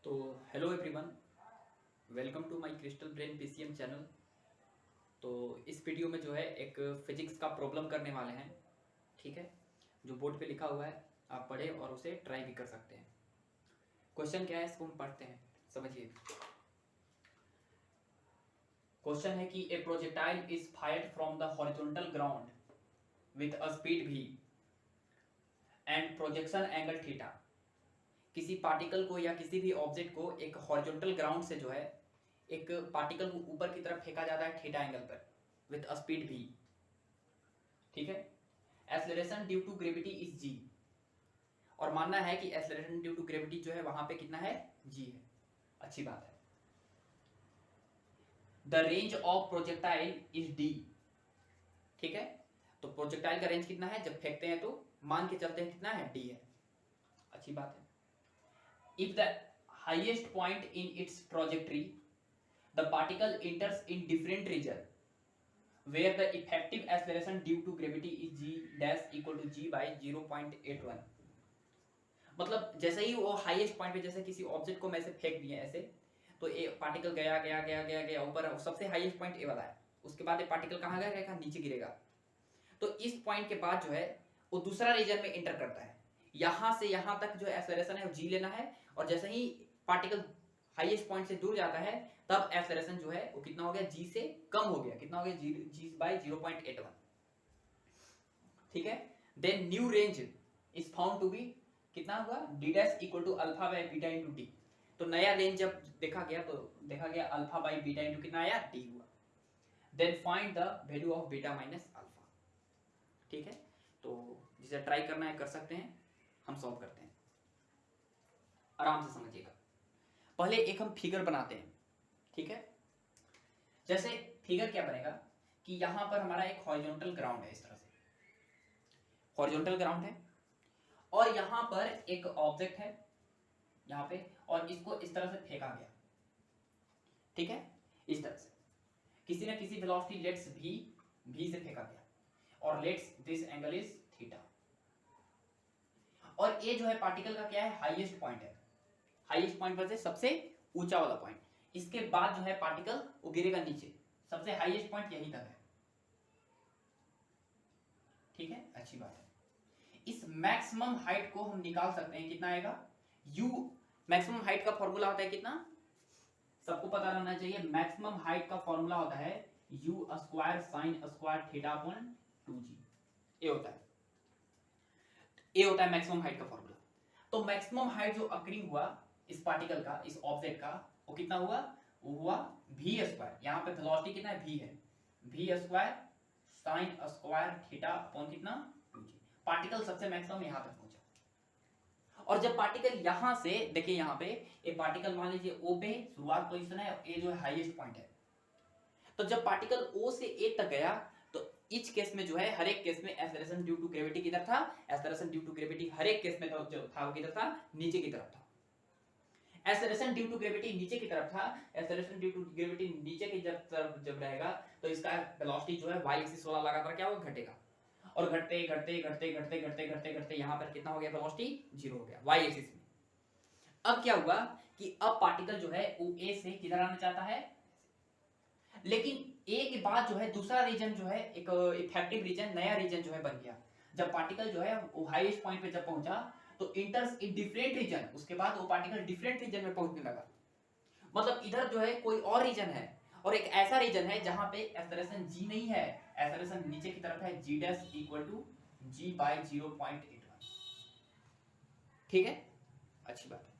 तो hello everyone, welcome to my Crystal Brain PCM channel. तो इस वीडियो में जो है एक फिजिक्स का प्रॉब्लम करने वाले हैं। ठीक है, जो बोर्ड पे लिखा हुआ है आप पढ़े और उसे ट्राई भी कर सकते हैं। क्वेश्चन क्या है इसको हम पढ़ते हैं, समझिए। क्वेश्चन है कि ए projectile is fired from the horizontal ground with a speed v and projection angle theta. किसी पार्टिकल को या किसी भी ऑब्जेक्ट को एक हॉरिजॉन्टल ग्राउंड से जो है एक पार्टिकल को ऊपर की तरफ फेंका जाता है थीटा एंगल पर विथ अ स्पीड v। ठीक है, acceleration due to gravity is g, और मानना है कि एक्सेलरेशन ड्यू टू ग्रेविटी जो है वहां पे कितना है, g है। अच्छी बात है। The range of projectile is d। ठीक है, तो प्रोजेक्टाइल का रेंज कितना है, जब फेंकते हैं तो मान के चलते हैं कितना है, d है। अच्छी बात है। If the highest point in its trajectory, the particle enters in different region where the effective acceleration due to gravity is g dash equal to g by 0.81। मतलब जैसे ही वो हाईएस्ट पॉइंट पे, जैसे किसी ऑब्जेक्ट को मैं ऐसे फेंक दिए ऐसे, तो ये पार्टिकल गया गया गया गया गया ऊपर, सबसे हाईएस्ट पॉइंट ए वाला है। उसके बाद ये पार्टिकल कहाँ गया, नीचे गिरेगा। तो इस पॉइंट के बाद जो है वो दूसरा रीजन में एंटर करता है। यहां से यहां तक जो एक्सेलरेशन है वो जी लेना है, और जैसे ही पार्टिकल हाईएस्ट पॉइंट से दूर जाता है तब एक्सेलरेशन जो है वो कितना हो गया, जी से कम हो गया। कितना हो गया, जी बाई 0.81। ठीक है, then new range is found to be कितना हुआ, D dash equal to alpha by beta into D. तो नया रेंज जब देखा गया तो देखा गया अल्फा बाई बीटा इंटू कितना आया, डी हुआ। Then find the value of beta minus alpha. ठीक है, तो जिसे ट्राई करना है कर सकते हैं, हम सॉल्व करते हैं। आराम से समझिएगा। पहले एक हम फिगर बनाते हैं। ठीक है, जैसे फिगर क्या बनेगा कि यहां पर हमारा एक हॉरिजॉन्टल ग्राउंड है, इस तरह से हॉरिजॉन्टल ग्राउंड है, और यहां पर एक ऑब्जेक्ट है यहां पे, और इसको इस तरह से फेंका गया। ठीक है, इस तरह से किसी न किसी वेलोसिटी लेट्स v से फेंका गया, और let's this angle is theta. और ये जो है पार्टिकल का क्या है, हाईएस्ट पॉइंट है। हाईएस्ट पॉइंट पर से सबसे ऊंचा वाला पॉइंट। इसके बाद जो है पार्टिकल वो गिरेगा नीचे। सबसे हाईएस्ट पॉइंट यहीं तक है। ठीक है, अच्छी बात है। इस मैक्सिमम हाइट को हम निकाल सकते हैं, कितना आएगा, u। मैक्सिमम हाइट का फॉर्मूला होता है कितना, सबको पता रहना चाहिए। मैक्सिमम हाइट का फॉर्मूला होता है u square sine square theta upon 2g। ये होता है, ये होता है मैक्सिमम हाइट का फॉर्मूला। तो मैक्सिमम हाइट जो अकरिंग हुआ इस पार्टिकल का, इस ऑब्जेक्ट का, वो कितना हुआ, वो हुआ v स्क्वायर। यहाँ पे वेलोसिटी कितना है, v है, v square sine square theta upon कितना, 2g। पार्टिकल सबसे मैक्सिमम यहाँ तक पहुंचा। और जब पार्टिकल यहां से देखिए, यहाँ पे ये पार्टिकल मान लीजिए O पे शुरुआत पोजीशन है, और A जो है हाईएस्ट पॉइंट है। तो जब पार्टिकल O से A तक गया तो इच केस में जो है, हर एक केस में एक्सेलरेशन ड्यू टू ग्रेविटी किधर था, एक्सेलरेशन ड्यू टू ग्रेविटी हर एक केस में जो था वो किधर था, नीचे की तरफ था। एक्सेलरेशन ड्यू टू ग्रेविटी नीचे की तरफ था। एक्सेलरेशन ड्यू टू ग्रेविटी नीचे की जब रहेगा तो इसका वेलोसिटी जो है y एक्सिस वाला लगातार क्या होगा, घटेगा। और घटते घटते घटते घटते घटते घटते घटते यहाँ पर कितना हो गया, वेलोसिटी 0 हो गया y एक्सिस में। अब क्या हुआ कि अब पार्टिकल जो है वो A से किधर आना चाहता है, लेकिन A के बाद जो है दूसरा रीजन जो है, एक इफेक्टिव रीजन, नया रीजन जो है बन गया। जब पार्टिकल जो है वो हाईएस्ट पॉइंट पे जब पहुंचा तो इंटर्स इन डिफरेंट रीजन, उसके बाद वो पार्टिकल डिफरेंट रीजन में पहुंचने लगा। मतलब इधर जो है कोई और रीजन है, और एक ऐसा रीजन है जहां पे एक्सेलरेशन g नहीं है, एक्सेलरेशन नीचे की तरफ है, g dash equal to g by 0.81। ठीक है, अच्छी बात है।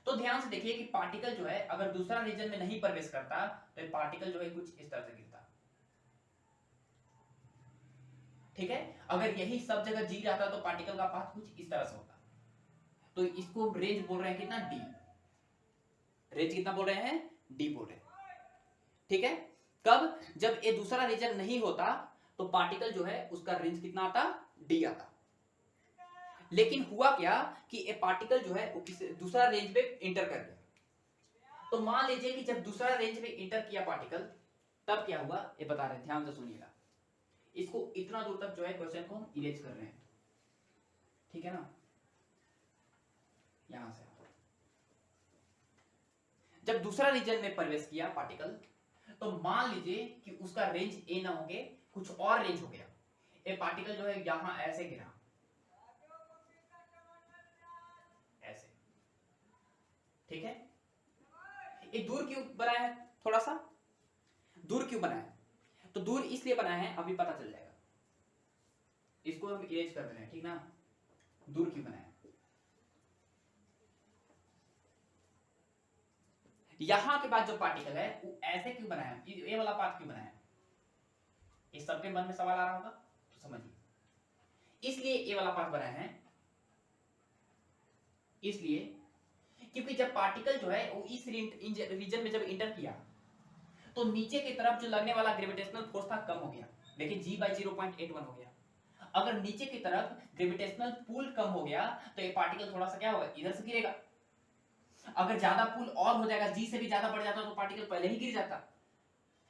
तो ध्यान से देखिए कि पार्टिकल जो है अगर दूसरा रीजन में नहीं प्रवेश करता तो पार्टिकल जो है कुछ इस तरह से गिरता। ठीक है, अगर यही सब जगह जी जाता तो पार्टिकल का पाथ कुछ इस तरह से होता। तो इसको रेंज बोल रहे हैं कितना, डी। रेंज कितना बोल रहे हैं, डी बोल रहे हैं। ठीक है, कब, जब ये दूसरा रीजन नहीं होता तो पार्टिकल जो है उसका रेंज कितना आता, डी आता। लेकिन हुआ क्या कि ये पार्टिकल जो है वो किसी दूसरा रेंज पे इंटर कर गया। तो मान लीजिए कि जब दूसरा रेंज पे इंटर किया पार्टिकल, तब क्या हुआ ये बता रहे हैं, ध्यान से सुनिएगा। इसको इतना दूर तक जो है क्वेश्चन को हम इरेज कर रहे हैं। ठीक है ना, यहां से जब दूसरा रीजन में प्रवेश किया पार्टिकल, तो मान लीजिए कि उसका रेंज ए ना होके कुछ और रेंज हो गया। ए पार्टिकल जो है यहां ऐसे गिरा, ऐसे, ठीक है। ये दूर क्यों बनाया है, थोड़ा सा दूर क्यों बनाया है? तो दूर इसलिए बनाया है, अभी पता चल जाएगा। इसको हम इरेज कर रहे हैं, ठीक ना। दूर क्यों बनाया, यहां के बाद जो पार्टिकल है वो ऐसे क्यों बनाया, ये वाला पार्ट क्यों बनाया, इस सबके मन में सवाल आ रहा होगा, तो समझिए। इसलिए ये वाला पार्ट बनाया है, इसलिए क्योंकि जब पार्टिकल जो है वो इस रीजन में जब इंटर किया, तो नीचे की तरफ जो लगने वाला ग्रेविटेशनल फोर्स था कम हो गया। देखिए G/0.81 हो गया। अगर नीचे की तरफ ग्रेविटेशनल पुल कम हो गया तो ये पार्टिकल थोड़ा सा क्या होगा, इधर से गिरेगा। अगर ज्यादा पुल और हो जाएगा, G से भी ज्यादा बढ़ जाता तो पार्टिकल पहले ही गिर जाता।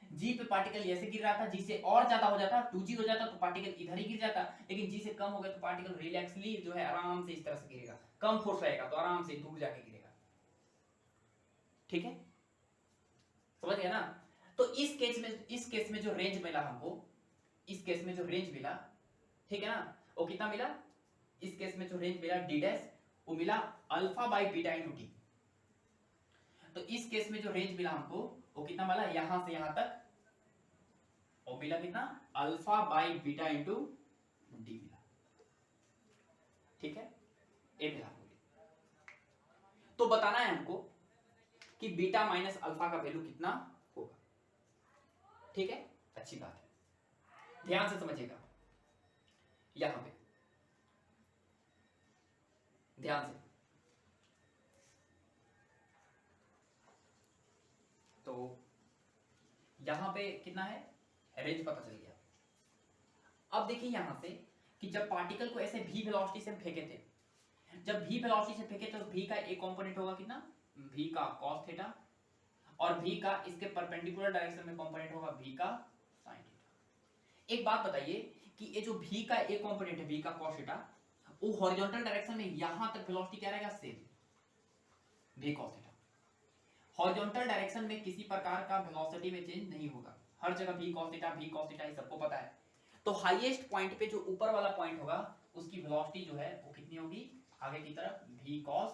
G पे पार्टिकल ऐसे गिर रहा था, G से और ज्यादा हो जाता, 2G हो जाता तो पार्टिकल इधर ही गिर जाता। लेकिन G से कम हो गया तो पार्टिकल रिलैक्सली जो है आराम से इस तरह से गिरेगा, कम फोर्स रहेगा तो आराम से दूर जाके गिरेगा, ठीक है, समझ गया ना। तो इस केस में जो रेंज मिला हमको, इस केस में जो रेंज मिला, ठीक है ना, वो कितना मिला, इस केस में जो रेंज मिला d डैश, वो मिला alpha by beta into T. तो इस केस में जो रेंज मिला हमको वो कितना मिला, यहां से यहां तक, वो मिला कितना, alpha by beta into D मिला, ठीक है, ये मिला। तो बताना है हमको कि बीटा माइनस अल्फा का वैल्यू कितना होगा, ठीक है, अच्छी बात है, ध्यान से समझिएगा। यहां पे ध्यान से, तो यहां पे कितना है, रेंज पता चल गया। अब देखिए यहां से कि जब पार्टिकल को ऐसे v वेलोसिटी से फेंके थे, जब v वेलोसिटी से फेंके तो v का एक कंपोनेंट होगा कितना, v का cos थीटा, और v का इसके परपेंडिकुलर डायरेक्शन में कंपोनेंट होगा v का sin थीटा। एक बात बताइए कि ये जो v का एक कंपोनेंट है v का cos थीटा, वो हॉरिजॉन्टल डायरेक्शन में यहां तक वेलोसिटी क्या रहेगा, same v cos theta. Horizontal direction में किसी प्रकार का वेलोसिटी में चेंज नहीं होगा, हर जगह v cos थीटा ये सबको पता है। तो हाईएस्ट पॉइंट पे जो ऊपर वाला पॉइंट होगा उसकी वेलोसिटी जो है वो कितनी होगी, आगे की तरफ v cos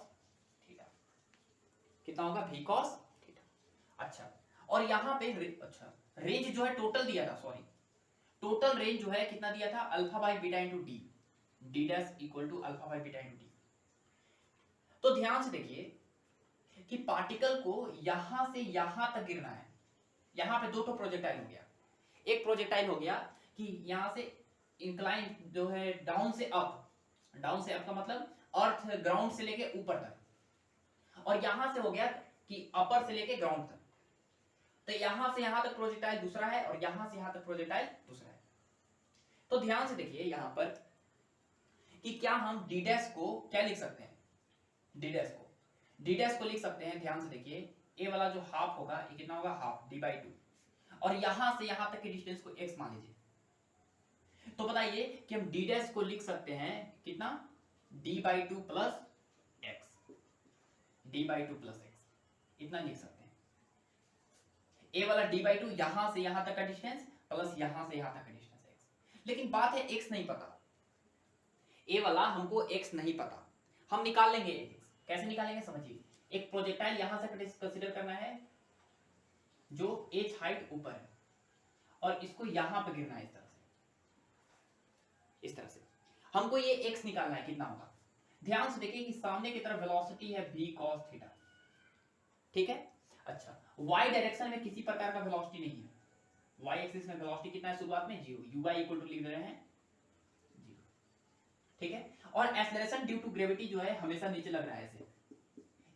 थीटा, कितना होगा, v cos थीटा। अच्छा, और यहां पे अच्छा रेंज जो है टोटल दिया था, सॉरी टोटल रेंज जो है कितना दिया था, alpha by beta into D, D dash equal to alpha by beta into D. तो ध्यान से देखिए कि पार्टिकल को यहां से यहां तक गिरना है। यहां पे दो तो प्रोजेक्टाइल हो गया, एक प्रोजेक्टाइल हो गया कि यहां से इंक्लाइन जो है डाउन से अप, डाउन से अप का मतलब अर्थ ग्राउंड से लेके ऊपर तक, और यहां से हो गया कि अपर से लेके ग्राउंड तक। तो यहां से यहां तक प्रोजेक्टाइल दूसरा है और यहां से यहां तक प्रोजेक्टाइल दूसरा है। तो ध्यान से देखिए यहां पर कि क्या हम डी डैश को क्या लिख सकते हैं, डी डैश को लिख सकते हैं। ध्यान से देखिए, ए वाला जो हाफ होगा ये कितना होगा, हाफ d/2, और यहां से यहां तक के डिस्टेंस को x मान लीजिए। तो बताइए कि हम d डैश को लिख सकते हैं कितना, d/2 plus x, d/2 plus x, इतना लिख सकते हैं। ए वाला d/2 यहां से यहां तक का डिस्टेंस प्लस यहां से यहां तक का डिस्टेंस x। लेकिन बात है x नहीं पता, ए वाला हमको x नहीं पता, हम निकाल लेंगे x। कैसे निकालेंगे समझिए, एक प्रोजेक्टाइल यहां से कंसीडर करना है जो h हाइट ऊपर है, और इसको यहां पे गिरना है इस तरह से, इस तरह से हमको ये x निकालना है, कितना होगा। ध्यान से देखिए कि सामने की तरफ वेलोसिटी है v cos थीटा, ठीक है। अच्छा, y डायरेक्शन में किसी प्रकार का वेलोसिटी नहीं है, y एक्सिस में वेलोसिटी कितना है, शुरुआत में 0, uy इक्वल टू लिख रहे हैं 0, ठीक है। और एक्सेलरेशन ड्यू टू ग्रेविटी जो है हमेशा नीचे लग रहा है ऐसे,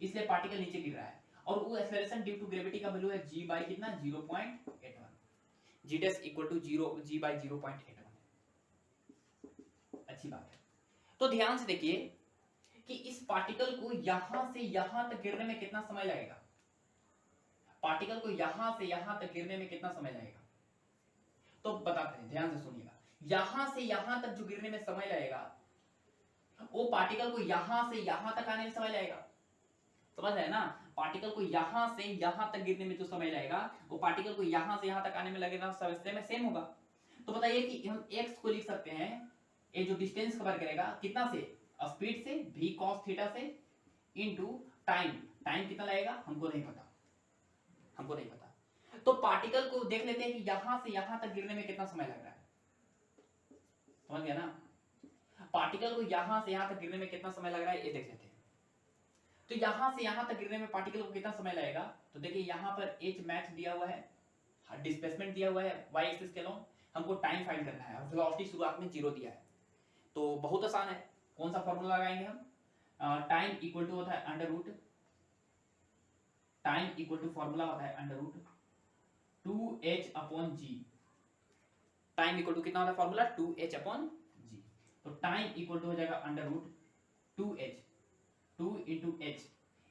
इसलिए पार्टिकल नीचे गिर रहा है, और वो एक्सेलरेशन ड्यू टू ग्रेविटी का वैल्यू है g बाय कितना, 0.81, g dash equal to 0 g by 0.81। अच्छी बात है। तो ध्यान से देखिए कि इस पार्टिकल को यहां से यहां तक गिरने में कितना समय लगेगा, पार्टिकल को यहां से यहां तक गिरने में कितना समय लगेगा, तो बताते हैं, ध्यान से सुनिएगा। यहां से यहां तक जो गिरने में समय लगेगा, वो पार्टिकल को यहां से यहां तक आने में समय लगेगा, समझ रहे हैं ना। पार्टिकल को यहां से यहां तक गिरने में जो समय लगेगा वो पार्टिकल को यहां से यहां तक आने में लगेगा समय में सेम होगा। तो बताइए कि हम x को लिख सकते हैं, ये जो डिस्टेंस कवर करेगा कितना से, स्पीड से v cos थीटा से इनटू टाइम, टाइम कितना लगेगा हमको नहीं पता, हमको नहीं पता। तो पार्टिकल को देख लेते हैं कि यहां से यहां तक गिरने में कितना समय लग रहा है, समझ गया ना। पार्टिकल को यहां से यहां तक गिरने में कितना समय लग रहा है ये देख लेते हैं। तो यहां से यहां तक गिरने में पार्टिकल को कितना समय लगेगा, तो देखिए यहां पर h मैक्स दिया हुआ है, डिस्प्लेसमेंट दिया हुआ है y एक्सिस के अलोंग, हमको टाइम फाइंड करना है और वेलोसिटी शुरुआत में 0 दिया है। तो बहुत आसान है, कौन सा फॉर्मूला लगाएंगे हम, टाइम इक्वल टू होता है under root, time equal to formula होता है under root 2h upon g, time equal to कितना होता है फॉर्मूला 2h अपॉन g। तो टाइम इक्वल टू हो जाएगा under root 2h, 2 into h,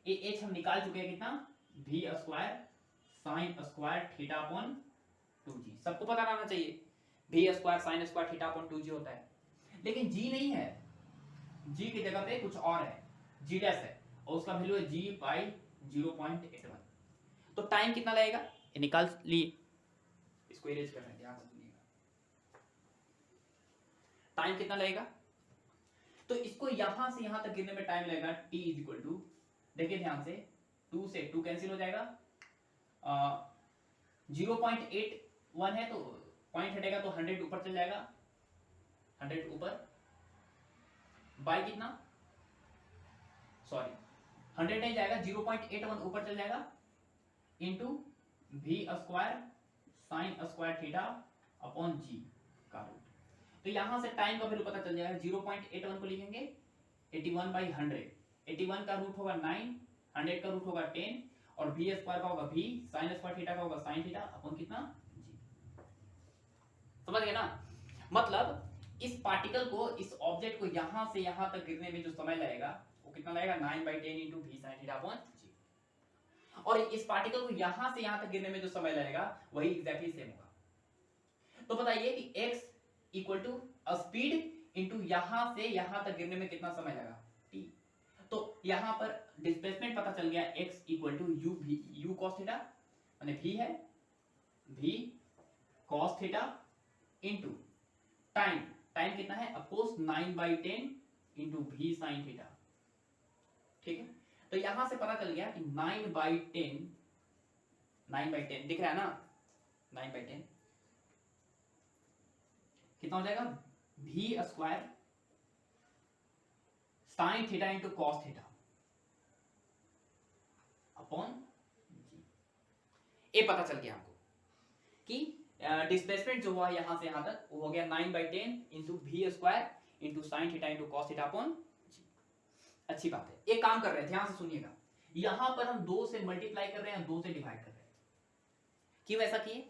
ये h हम निकाल चुके हैं कितना, v square sine square theta upon 2g। सबको पता रहना चाहिए v square sine square theta upon 2g होता है, लेकिन g नहीं है, g की जगह पे कुछ और है, g डैश है और उसका वैल्यू है g बाई 0.81। तो टाइम कितना लगेगा ये निकाल लिए, इसको इरेज कर रहे हैं, ध्यान से सुनिएगा। टाइम कितना लगेगा, तो इसको यहां से यहां तक गिरने में टाइम लगेगा t इज इक्वल टू, देखिए ध्यान से 2 से 2 कैंसिल हो जाएगा, 0.81 है तो पॉइंट हटेगा तो 100 ऊपर चल जाएगा, 100 ऊपर बाई कितना, सॉरी 100 नहीं जाएगा, 0.81 ऊपर चल जाएगा into v square sine square theta upon g का रूट। तो यहां से टाइम का वैल्यू पता चल जाएगा, 0.81 को लिखेंगे 81 बाई 100, 81 का रूट होगा 9, 100 का रूट होगा 10 और v स्क्वायर का होगा v, साइन स्क्वायर थीटा का होगा साइन थीटा अपॉन कितना g। समझ गए ना, मतलब इस पार्टिकल को, इस ऑब्जेक्ट को यहां से यहां तक गिरने में जो समय लगेगा वो कितना लगेगा, 9 by 10 into v sine theta upon g, और इस पार्टिकल को यहां से यहां तक गिरने में जो समय लगेगा वही एग्जैक्टली सेम होगा। तो बताइए कि x equal to speed into यहां से यहां तक गिरने में कितना समय लगा t। तो यहां पर डिस्प्लेसमेंट पता चल गया, x equal to u cos theta, माने v है v cos theta into time, time कितना है of course 9 by 10 into v sine theta, ठीक है। तो यहां से पता चल गया कि 9 बाई 10, 9 बाई 10 दिख रहा है ना, 9 बाई 10 कितना हो जाएगा, v square sine theta into cos theta upon g। ये पता चल गया हमको कि डिस्प्लेसमेंट जो हुआ यहां से यहां तक वो हो गया 9 by 10 into v square into sine theta into cos theta upon g। अच्छी बात है, एक काम कर रहे हैं, ध्यान से सुनिएगा, यहां पर हम 2 से मल्टीप्लाई कर रहे हैं, 2 से डिवाइड कर रहे हैं। क्यों ऐसा किए,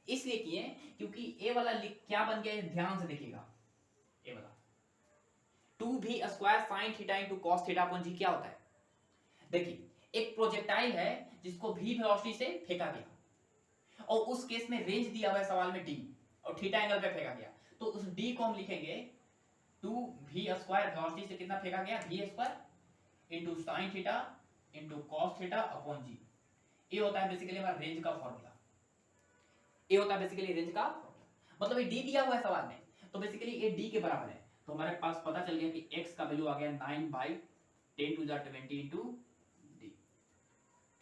इसलिए किए क्योंकि ए वाला क्या बन गया, ध्यान से देखिएगा, ए वाला 2v square sine theta into cos theta upon g क्या होता है, देखिए एक प्रोजेक्टाइल है जिसको v वेलोसिटी से फेंका गया और उस केस में रेंज दिया हुआ है सवाल में d और थीटा एंगल पे फेंका गया, तो उस d को हम लिखेंगे 2v स्क्वायर वेलोसिटी से कितना फेंका गया, v square into sine theta into cos theta upon g। ये होता है बेसिकली हमारा रेंज का फॉर्मूला, ये होता है बेसिकली रेंज का फॉर्मूला, मतलब ये d दिया हुआ है सवाल में तो बेसिकली ये d के बराबर है। तो हमारे पास पता चल गया कि x का वैल्यू आ गया 9 by 10 to the 20 into d।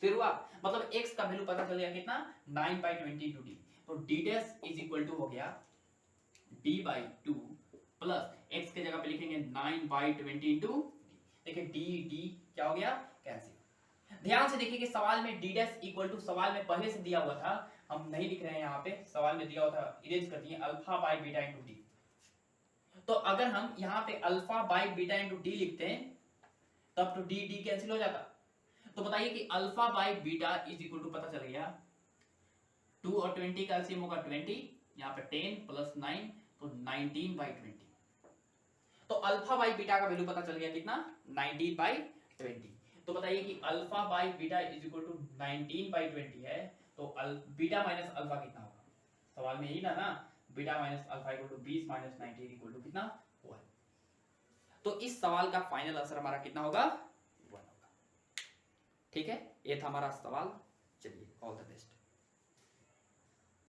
फिर हुआ मतलब x का वैल्यू पता चल गया कितना, 9 बाई 20 इंटू d। तो d dash is equal to हो गया d बाई 2 प्लस x के जगह पे लिखेंगे 9 बाई 20 इंटू d। देखिए d d क्या हो गया, कैंसिल। ध्यान से देखिए कि सवाल में d डैश इक्वल टू, सवाल में पहले से दिया हुआ था, हम नहीं लिख रहे हैं यहाँ पे, सवाल में दिया हुआ था, इरेज कर दिए alpha by beta into D. तो अगर हम यहाँ पे alpha by beta into D लिखते हैं तब तो डी डी कैंसिल हो जाता। तो बताइए कि alpha by beta is equal to पता चल गया 2 और 20 का एलसीएम होगा 20, यहाँ पे 10 प्लस 9 तो 19 बाई 20। तो अल्फा बाई बीटा का वैल्यू पता चल गया कितना, 19 बाई 20। तो बताइए कि alpha by beta is equal to 19 by 20 है, तो बीटा माइनस अल्फा कितना होगा, सवाल में यही ना, beta minus alpha equal to 20 minus 19 equal to कितना 1। तो इस सवाल का फाइनल आंसर हमारा कितना होगा, 1 होगा। ठीक है, ये था हमारा सवाल। चलिए, ऑल द बेस्ट।